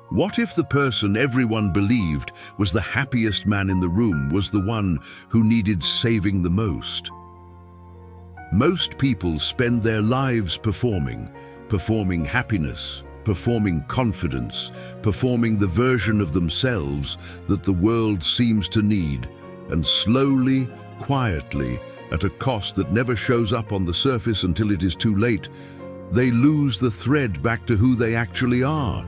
What if the person everyone believed was the happiest man in the room was the one who needed saving the most? Most people spend their lives performing happiness, performing confidence, performing the version of themselves that the world seems to need, and slowly, quietly, at a cost that never shows up on the surface until it is too late, they lose the thread back to who they actually are.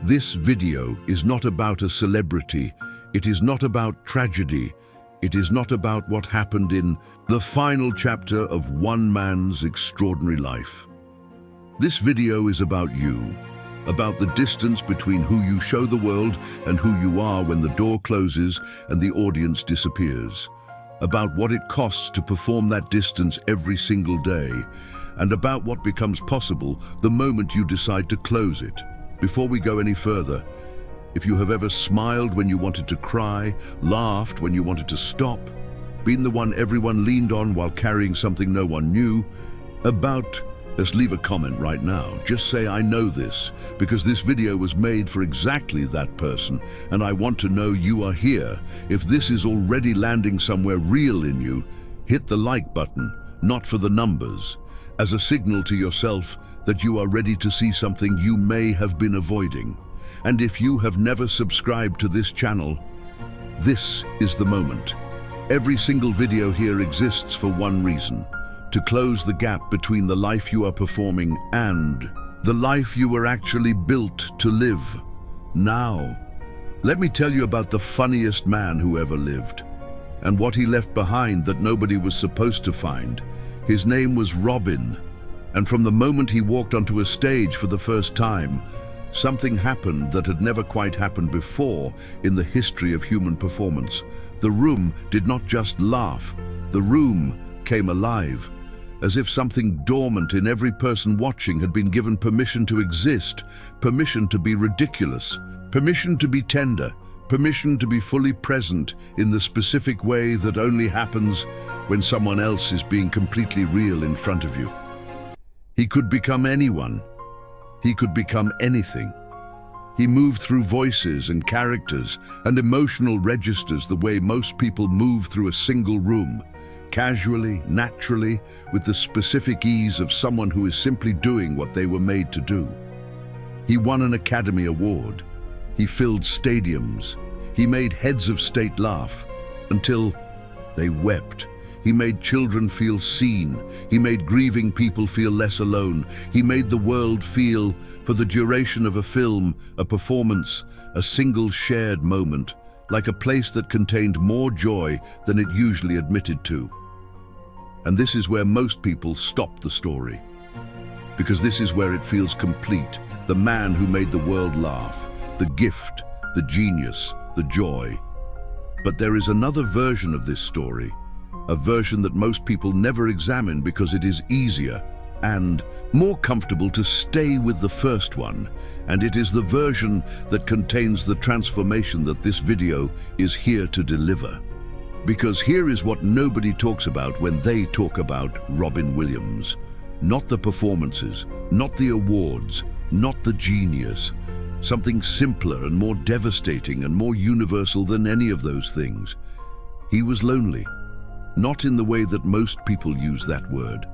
This video is not about a celebrity. It is not about tragedy. It is not about what happened in the final chapter of one man's extraordinary life. This video is about you, about the distance between who you show the world and who you are when the door closes and the audience disappears, about what it costs to perform that distance every single day, and about what becomes possible the moment you decide to close it. Before we go any further, if you have ever smiled when you wanted to cry, laughed when you wanted to stop, been the one everyone leaned on while carrying something no one knew about, let's leave a comment right now. Just say, I know this, because this video was made for exactly that person, and I want to know you are here. If this is already landing somewhere real in you, hit the like button, not for the numbers, as a signal to yourself that you are ready to see something you may have been avoiding. And if you have never subscribed to this channel, this is the moment. Every single video here exists for one reason: to close the gap between the life you are performing and the life you were actually built to live. Now, let me tell you about the funniest man who ever lived, and what he left behind that nobody was supposed to find. His name was Robin, and from the moment he walked onto a stage for the first time, something happened that had never quite happened before in the history of human performance. The room did not just laugh, the room came alive, as if something dormant in every person watching had been given permission to exist, permission to be ridiculous, permission to be tender, permission to be fully present in the specific way that only happens when someone else is being completely real in front of you. He could become anyone. He could become anything. He moved through voices and characters and emotional registers the way most people move through a single room, casually, naturally, with the specific ease of someone who is simply doing what they were made to do. He won an Academy Award. He filled stadiums. He made heads of state laugh until they wept. He made children feel seen. He made grieving people feel less alone. He made the world feel, for the duration of a film, a performance, a single shared moment, like a place that contained more joy than it usually admitted to. And this is where most people stop the story, because this is where it feels complete. The man who made the world laugh, the gift, the genius, the joy. But there is another version of this story, a version that most people never examine because it is easier and more comfortable to stay with the first one, and it is the version that contains the transformation that this video is here to deliver. Because here is what nobody talks about when they talk about Robin Williams. Not the performances, not the awards, not the genius. Something simpler and more devastating and more universal than any of those things. He was lonely. Not in the way that most people use that word.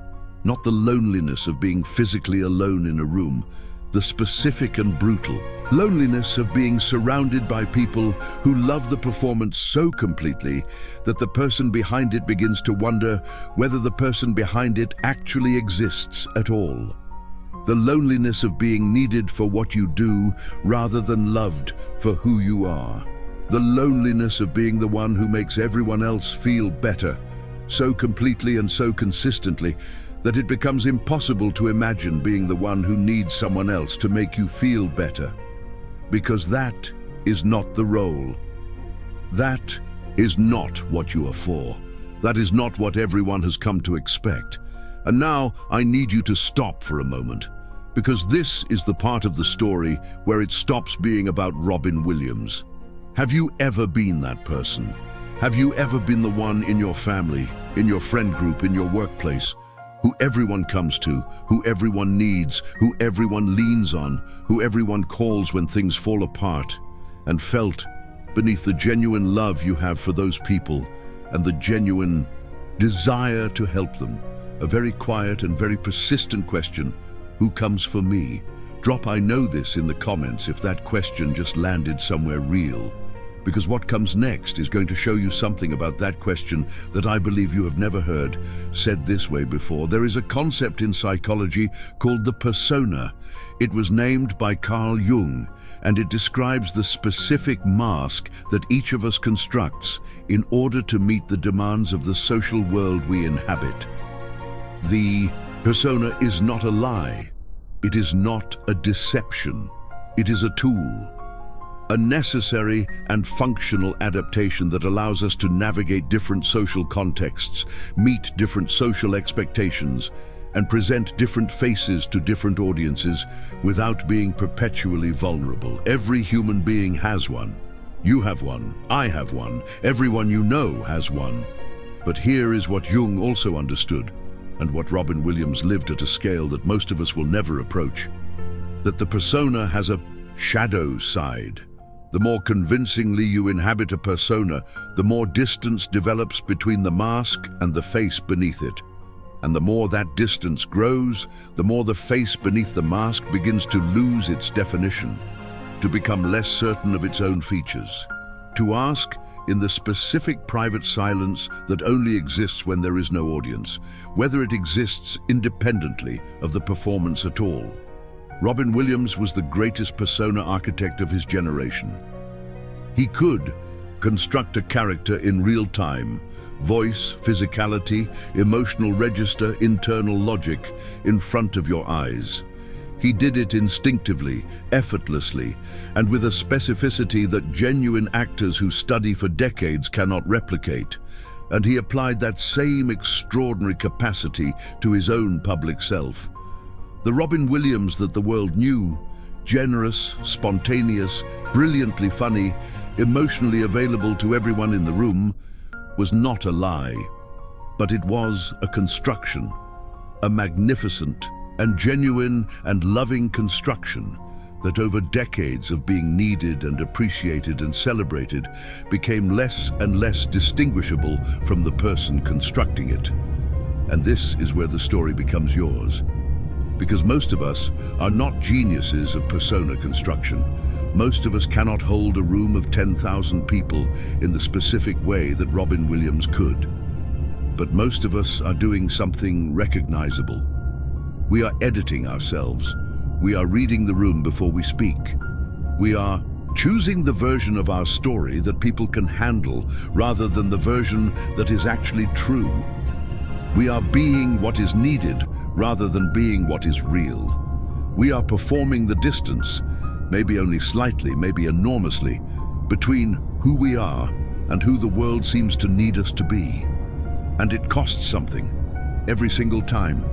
Not the loneliness of being physically alone in a room, the specific and brutal loneliness of being surrounded by people who love the performance so completely that the person behind it begins to wonder whether the person behind it actually exists at all. The loneliness of being needed for what you do rather than loved for who you are. The loneliness of being the one who makes everyone else feel better, so completely and so consistently that it becomes impossible to imagine being the one who needs someone else to make you feel better. Because that is not the role. That is not what you are for. That is not what everyone has come to expect. And now I need you to stop for a moment, because this is the part of the story where it stops being about Robin Williams. Have you ever been that person? Have you ever been the one in your family, in your friend group, in your workplace, who everyone comes to, who everyone needs, who everyone leans on, who everyone calls when things fall apart, and felt beneath the genuine love you have for those people and the genuine desire to help them. A very quiet and very persistent question: who comes for me? Drop "I know this" in the comments if that question just landed somewhere real. Because what comes next is going to show you something about that question that I believe you have never heard said this way before. There is a concept in psychology called the persona. It was named by Carl Jung, and it describes the specific mask that each of us constructs in order to meet the demands of the social world we inhabit. The persona is not a lie. It is not a deception. It is a tool. A necessary and functional adaptation that allows us to navigate different social contexts, meet different social expectations, and present different faces to different audiences without being perpetually vulnerable. Every human being has one. You have one, I have one, everyone you know has one. But here is what Jung also understood, and what Robin Williams lived at a scale that most of us will never approach: that the persona has a shadow side. The more convincingly you inhabit a persona, the more distance develops between the mask and the face beneath it. And the more that distance grows, the more the face beneath the mask begins to lose its definition, to become less certain of its own features, to ask, in the specific private silence that only exists when there is no audience, whether it exists independently of the performance at all. Robin Williams was the greatest persona architect of his generation. He could construct a character in real time: voice, physicality, emotional register, internal logic, in front of your eyes. He did it instinctively, effortlessly, and with a specificity that genuine actors who study for decades cannot replicate. And he applied that same extraordinary capacity to his own public self. The Robin Williams that the world knew, generous, spontaneous, brilliantly funny, emotionally available to everyone in the room, was not a lie, but it was a construction, a magnificent and genuine and loving construction that over decades of being needed and appreciated and celebrated became less and less distinguishable from the person constructing it. And this is where the story becomes yours. Because most of us are not geniuses of persona construction. Most of us cannot hold a room of 10,000 people in the specific way that Robin Williams could. But most of us are doing something recognizable. We are editing ourselves. We are reading the room before we speak. We are choosing the version of our story that people can handle rather than the version that is actually true. We are being what is needed rather than being what is real. We are performing the distance, maybe only slightly, maybe enormously, between who we are and who the world seems to need us to be. And it costs something, every single time,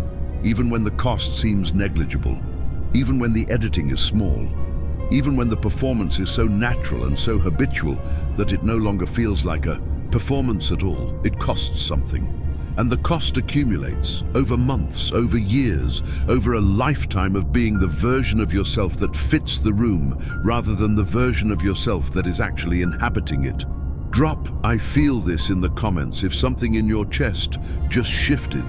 even when the cost seems negligible, even when the editing is small, even when the performance is so natural and so habitual that it no longer feels like a performance at all. It costs something. And the cost accumulates over months, over years, over a lifetime of being the version of yourself that fits the room rather than the version of yourself that is actually inhabiting it. Drop "I feel this" in the comments if something in your chest just shifted,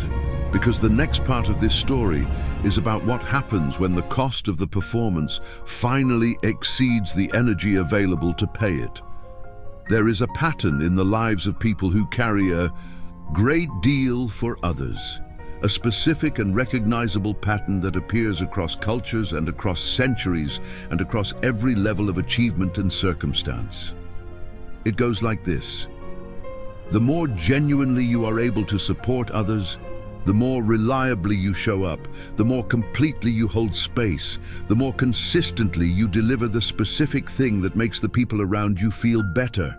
because the next part of this story is about what happens when the cost of the performance finally exceeds the energy available to pay it. There is a pattern in the lives of people who carry a great deal for others, a specific and recognizable pattern that appears across cultures and across centuries and across every level of achievement and circumstance. It goes like this: the more genuinely you are able to support others, the more reliably you show up, the more completely you hold space, the more consistently you deliver the specific thing that makes the people around you feel better,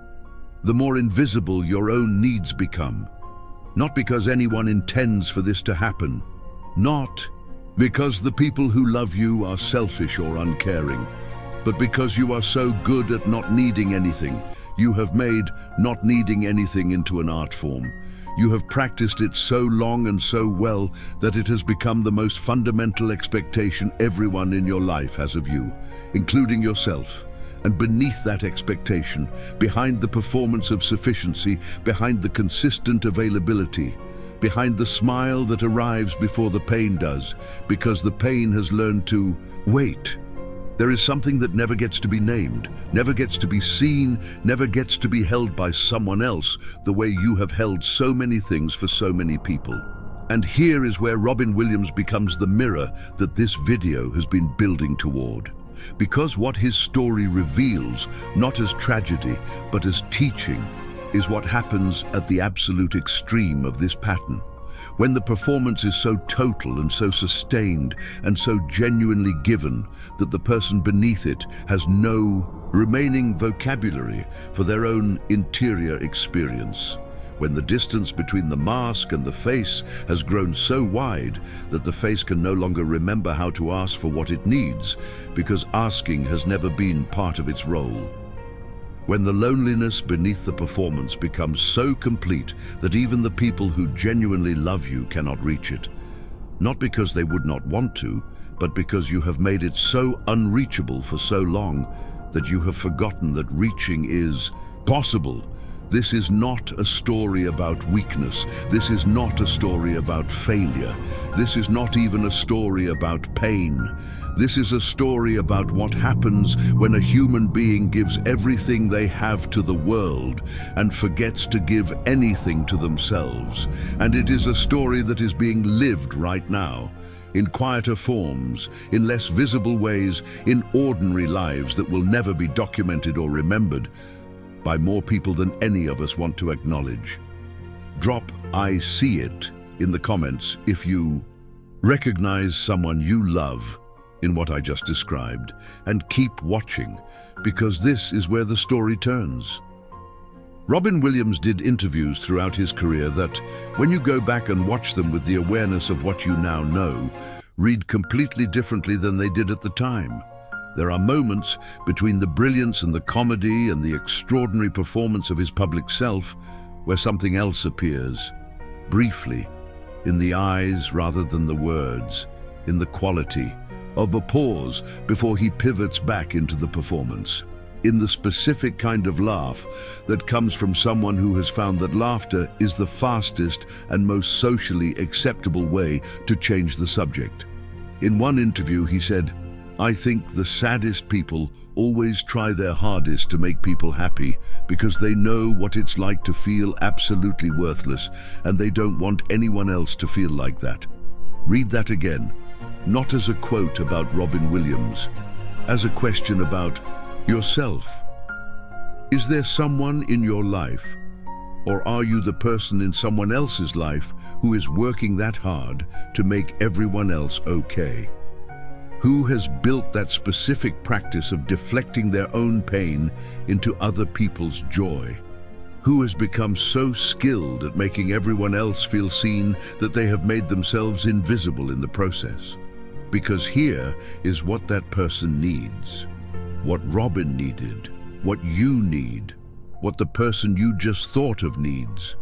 the more invisible your own needs become. Not because anyone intends for this to happen. Not because the people who love you are selfish or uncaring, but because you are so good at not needing anything. You have made not needing anything into an art form. You have practiced it so long and so well that it has become the most fundamental expectation everyone in your life has of you, including yourself. And beneath that expectation, behind the performance of sufficiency, behind the consistent availability, behind the smile that arrives before the pain does, because the pain has learned to wait, there is something that never gets to be named, never gets to be seen, never gets to be held by someone else the way you have held so many things for so many people. And here is where Robin Williams becomes the mirror that this video has been building toward. Because what his story reveals, not as tragedy, but as teaching, is what happens at the absolute extreme of this pattern. When the performance is so total and so sustained and so genuinely given that the person beneath it has no remaining vocabulary for their own interior experience. When the distance between the mask and the face has grown so wide that the face can no longer remember how to ask for what it needs, because asking has never been part of its role. When the loneliness beneath the performance becomes so complete that even the people who genuinely love you cannot reach it. Not because they would not want to, but because you have made it so unreachable for so long that you have forgotten that reaching is possible. This is not a story about weakness. This is not a story about failure. This is not even a story about pain. This is a story about what happens when a human being gives everything they have to the world and forgets to give anything to themselves. And it is a story that is being lived right now, in quieter forms, in less visible ways, in ordinary lives that will never be documented or remembered by more people than any of us want to acknowledge. Drop "I see it" in the comments if you recognize someone you love in what I just described, and keep watching, because this is where the story turns. Robin Williams did interviews throughout his career that, when you go back and watch them with the awareness of what you now know, read completely differently than they did at the time. There are moments between the brilliance and the comedy and the extraordinary performance of his public self where something else appears, briefly, in the eyes rather than the words, in the quality of a pause before he pivots back into the performance, in the specific kind of laugh that comes from someone who has found that laughter is the fastest and most socially acceptable way to change the subject. In one interview he said, "I think the saddest people always try their hardest to make people happy because they know what it's like to feel absolutely worthless, and they don't want anyone else to feel like that." Read that again, not as a quote about Robin Williams, as a question about yourself. Is there someone in your life, or are you the person in someone else's life who is working that hard to make everyone else okay? Who has built that specific practice of deflecting their own pain into other people's joy? Who has become so skilled at making everyone else feel seen that they have made themselves invisible in the process? Because here is what that person needs. What Robin needed, what you need, what the person you just thought of needs,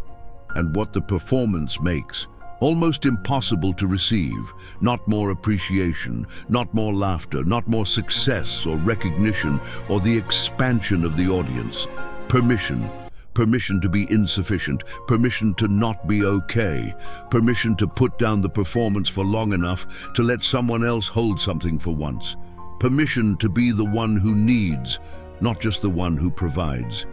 and what the performance makes almost impossible to receive. Not more appreciation, not more laughter, not more success or recognition or the expansion of the audience. Permission. Permission to be insufficient, permission to not be okay, permission to put down the performance for long enough to let someone else hold something for once. Permission to be the one who needs, not just the one who provides.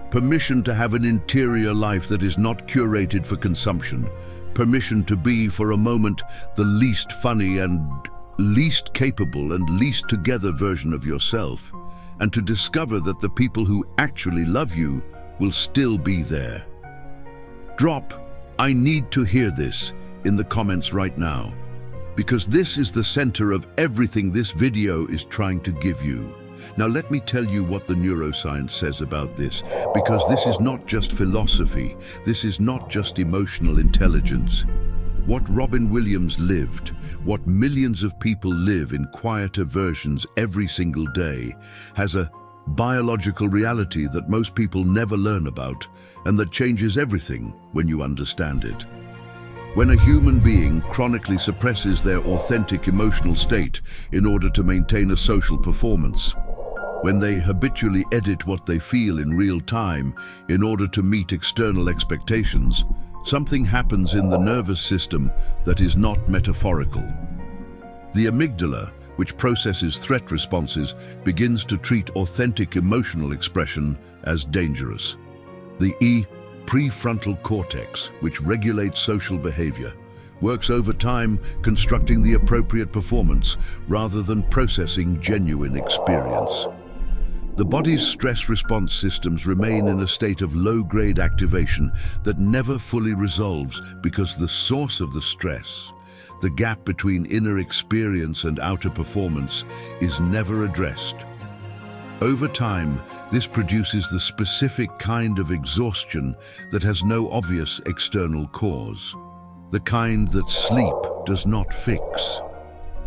Permission to have an interior life that is not curated for consumption. Permission to be, for a moment, the least funny and least capable and least together version of yourself, and to discover that the people who actually love you will still be there. Drop "I need to hear this" in the comments right now, because this is the center of everything this video is trying to give you. Now let me tell you what the neuroscience says about this, because this is not just philosophy, this is not just emotional intelligence. What Robin Williams lived, what millions of people live in quieter versions every single day, has a biological reality that most people never learn about and that changes everything when you understand it. When a human being chronically suppresses their authentic emotional state in order to maintain a social performance, when they habitually edit what they feel in real time in order to meet external expectations, something happens in the nervous system that is not metaphorical. The amygdala, which processes threat responses, begins to treat authentic emotional expression as dangerous. The prefrontal cortex, which regulates social behavior, works over time constructing the appropriate performance rather than processing genuine experience. The body's stress response systems remain in a state of low-grade activation that never fully resolves because the source of the stress, the gap between inner experience and outer performance, is never addressed. Over time, this produces the specific kind of exhaustion that has no obvious external cause, the kind that sleep does not fix,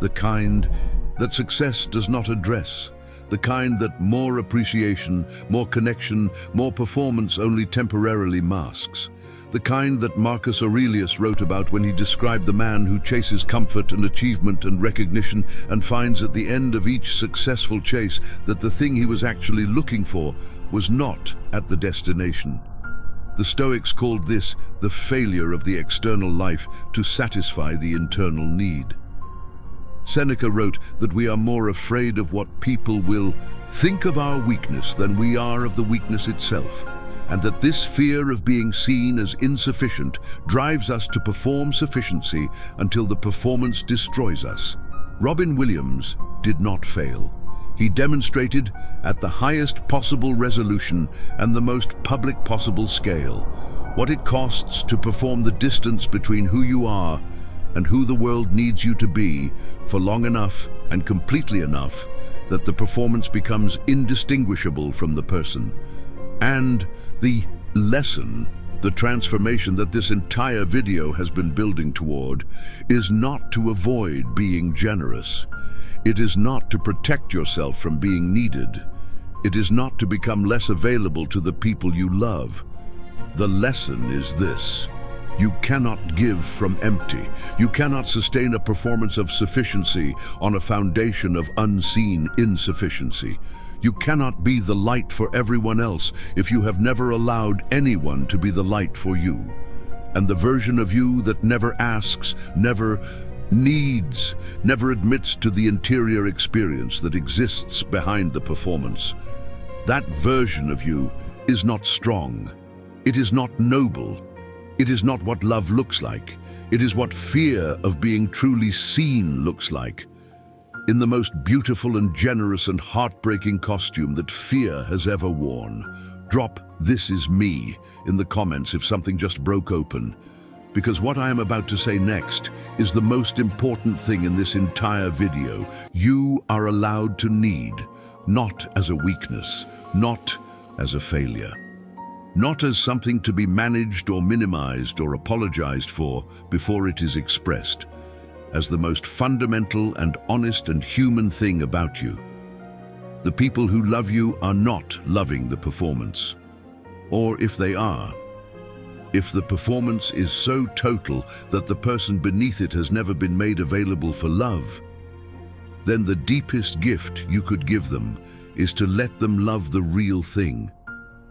the kind that success does not address, the kind that more appreciation, more connection, more performance only temporarily masks, the kind that Marcus Aurelius wrote about when he described the man who chases comfort and achievement and recognition and finds at the end of each successful chase that the thing he was actually looking for was not at the destination. The Stoics called this the failure of the external life to satisfy the internal need. Seneca wrote that we are more afraid of what people will think of our weakness than we are of the weakness itself, and that this fear of being seen as insufficient drives us to perform sufficiency until the performance destroys us. Robin Williams did not fail. He demonstrated at the highest possible resolution and the most public possible scale what it costs to perform the distance between who you are and who the world needs you to be for long enough and completely enough that the performance becomes indistinguishable from the person. And the lesson, the transformation that this entire video has been building toward, is not to avoid being generous. It is not to protect yourself from being needed. It is not to become less available to the people you love. The lesson is this: you cannot give from empty. You cannot sustain a performance of sufficiency on a foundation of unseen insufficiency. You cannot be the light for everyone else if you have never allowed anyone to be the light for you. And the version of you that never asks, never needs, never admits to the interior experience that exists behind the performance, that version of you is not strong. It is not noble. It is not what love looks like. It is what fear of being truly seen looks like. In the most beautiful and generous and heartbreaking costume that fear has ever worn, drop "This is me" in the comments if something just broke open. Because what I am about to say next is the most important thing in this entire video. You are allowed to need, not as a weakness, not as a failure, not as something to be managed or minimized or apologized for before it is expressed, as the most fundamental and honest and human thing about you. The people who love you are not loving the performance. Or if they are, if the performance is so total that the person beneath it has never been made available for love, then the deepest gift you could give them is to let them love the real thing,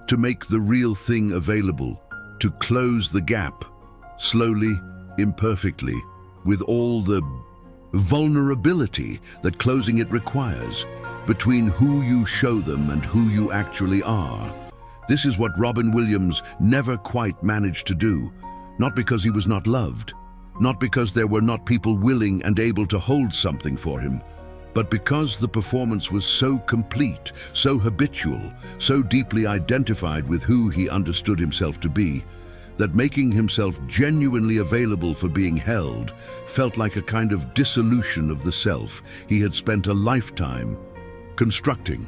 to make the real thing available, to close the gap, slowly, imperfectly, with all the vulnerability that closing it requires, between who you show them and who you actually are. This is what Robin Williams never quite managed to do, not because he was not loved, not because there were not people willing and able to hold something for him, but because the performance was so complete, so habitual, so deeply identified with who he understood himself to be, that making himself genuinely available for being held felt like a kind of dissolution of the self he had spent a lifetime constructing.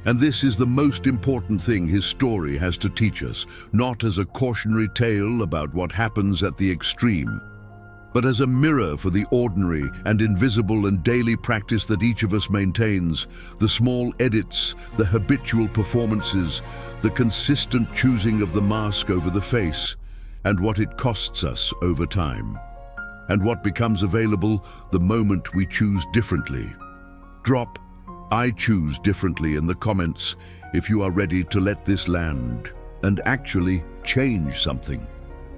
And this is the most important thing his story has to teach us, not as a cautionary tale about what happens at the extreme, but as a mirror for the ordinary and invisible and daily practice that each of us maintains, the small edits, the habitual performances, the consistent choosing of the mask over the face, and what it costs us over time. And what becomes available the moment we choose differently. Drop "I choose differently" in the comments if you are ready to let this land and actually change something.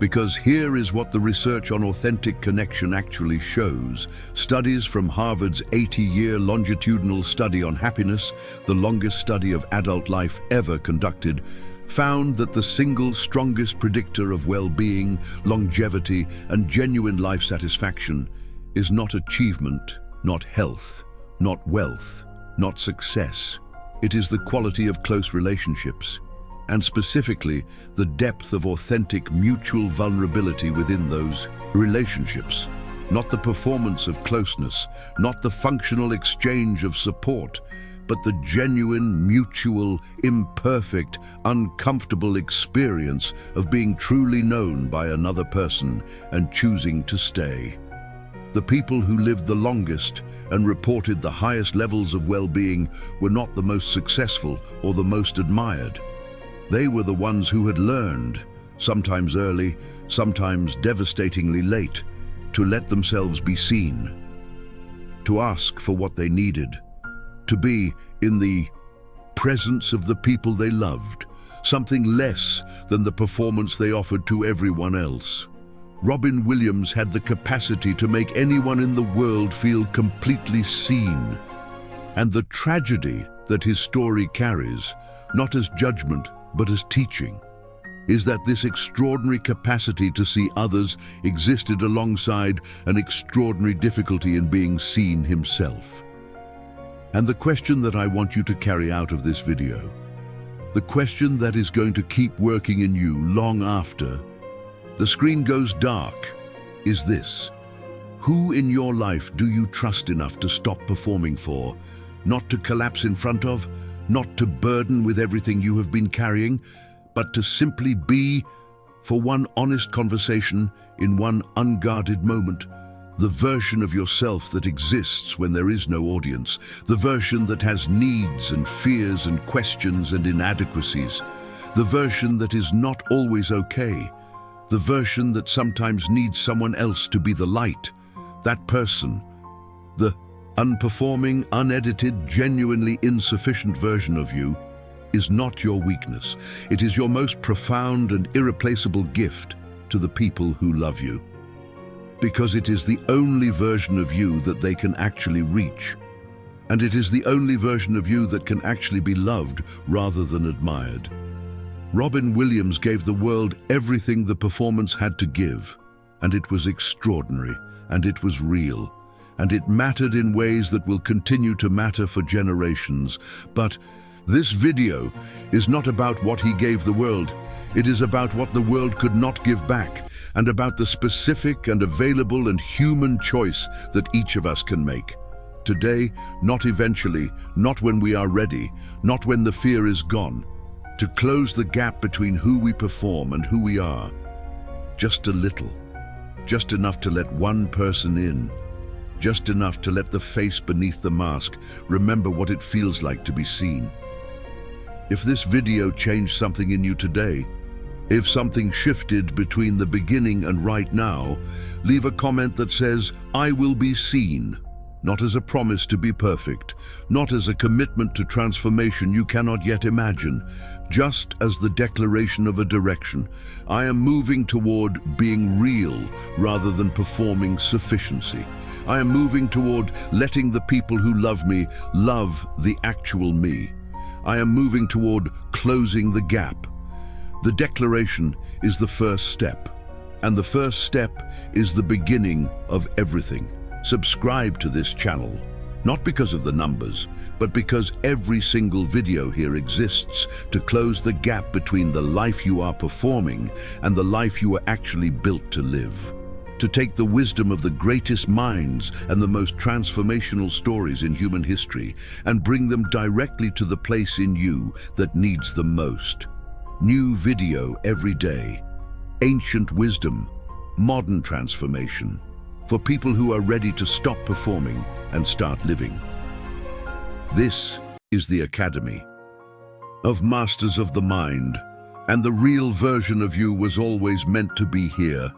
Because here is what the research on authentic connection actually shows. Studies from Harvard's 80-year longitudinal study on happiness, the longest study of adult life ever conducted, found that the single strongest predictor of well-being, longevity, and genuine life satisfaction is not achievement, not health, not wealth, not success. It is the quality of close relationships, and specifically the depth of authentic mutual vulnerability within those relationships. Not the performance of closeness, not the functional exchange of support, but the genuine, mutual, imperfect, uncomfortable experience of being truly known by another person and choosing to stay. The people who lived the longest and reported the highest levels of well-being were not the most successful or the most admired. They were the ones who had learned, sometimes early, sometimes devastatingly late, to let themselves be seen, to ask for what they needed, to be in the presence of the people they loved, something less than the performance they offered to everyone else. Robin Williams had the capacity to make anyone in the world feel completely seen. And the tragedy that his story carries, not as judgment, but as teaching, is that this extraordinary capacity to see others existed alongside an extraordinary difficulty in being seen himself. And the question that I want you to carry out of this video, the question that is going to keep working in you long after the screen goes dark, is this: who in your life do you trust enough to stop performing for, not to collapse in front of, not to burden with everything you have been carrying, but to simply be, for one honest conversation, in one unguarded moment, the version of yourself that exists when there is no audience, the version that has needs and fears and questions and inadequacies, the version that is not always okay, the version that sometimes needs someone else to be the light, that person, the unperforming, unedited, genuinely insufficient version of you, is not your weakness. It is your most profound and irreplaceable gift to the people who love you. Because it is the only version of you that they can actually reach. And it is the only version of you that can actually be loved rather than admired. Robin Williams gave the world everything the performance had to give, and it was extraordinary, and it was real, and it mattered in ways that will continue to matter for generations. But this video is not about what he gave the world. It is about what the world could not give back, and about the specific and available and human choice that each of us can make. Today, not eventually, not when we are ready, not when the fear is gone, to close the gap between who we perform and who we are. Just a little, just enough to let one person in, just enough to let the face beneath the mask remember what it feels like to be seen. If this video changed something in you today, if something shifted between the beginning and right now, leave a comment that says, "I will be seen," not as a promise to be perfect, not as a commitment to transformation you cannot yet imagine, just as the declaration of a direction. I am moving toward being real rather than performing sufficiency. I am moving toward letting the people who love me love the actual me. I am moving toward closing the gap. The declaration is the first step, and the first step is the beginning of everything. Subscribe to this channel, not because of the numbers, but because every single video here exists to close the gap between the life you are performing and the life you are actually built to live. To take the wisdom of the greatest minds and the most transformational stories in human history and bring them directly to the place in you that needs them most. New video every day. Ancient wisdom, modern transformation. for people who are ready to stop performing and start living. This is the Academy of Masters of the Mind, and the real version of you was always meant to be here.